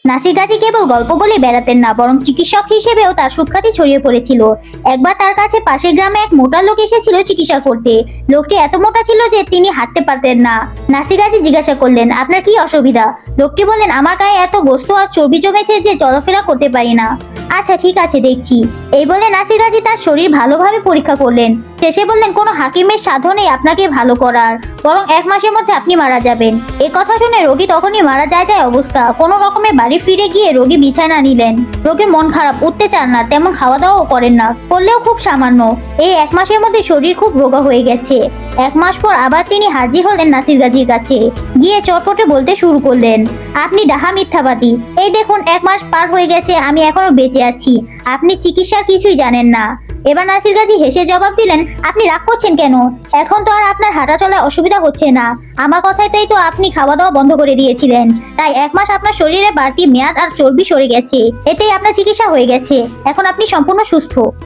নাসির গাজী কেবল গল্প বলে বেড়াতেন না, বরং চিকিৎসক হিসেবেও তার সুখ্যাতি ছড়িয়ে পড়েছিল। একবার তার কাছে পাশের গ্রামে এক মোটা লোক এসেছিল চিকিৎসা করতে। লোকটি এত মোটা ছিল যে তিনি হাঁটতে পারতেন না। নাসির গাজী জিজ্ঞাসা করলেন, আপনার কি অসুবিধা? লোকটি বললেন, আমার গায়ে এত গোস্ত আর চর্বি জমেছে যে চলাফেরা করতে পারি না। আচ্ছা ঠিক আছে, দেখছি। এই বলে নাসির গাজী তার শরীর ভালোভাবে পরীক্ষা করলেন। শেষে বললেন, কোনো হাকিমের সাধ্য নেই আপনাকে ভালো করার, বরং 1 মাসের মধ্যে আপনি মারা যাবেন। এ কথা শুনে রোগী তখনই মারা যায় অবস্থা। কোনো রকমে বাড়ি ফিরে গিয়ে রোগী বিছানা নিলেন। রোগীর মন খারাপ, উঠতে চান না, তেমন খাওয়া দাওয়াও করেন না, করলেও খুব সামান্য। এই 1 মাসের মধ্যে শরীর খুব রোগা হয়ে গেছে। 1 মাস পর আবার তিনি হাজির হলেন নাসির গাজীর কাছে। গিয়ে চটপটে বলতে শুরু করলেন, আপনি ডাহা মিথ্যাবাদী। এই দেখুন 1 মাস পার হয়ে গেছে, আমি এখনো বেঁচে আছি। আপনি চিকিৎসার কিছুই জানেন না। এবার নাসির গাজী হেসে জবাব দিলেন, আপনি রাগ করছেন কেন? এখন তো আর আপনার হাঁটা চলায় অসুবিধা হচ্ছে না। আমার কথাতেই তো আপনি খাওয়া দাওয়া বন্ধ করে দিয়েছিলেন, তাই 1 মাস আপনার শরীরে বাড়তি মেয়াদ আর চর্বি সরে গেছে। এতেই আপনার চিকিৎসা হয়ে গেছে। এখন আপনি সম্পূর্ণ সুস্থ।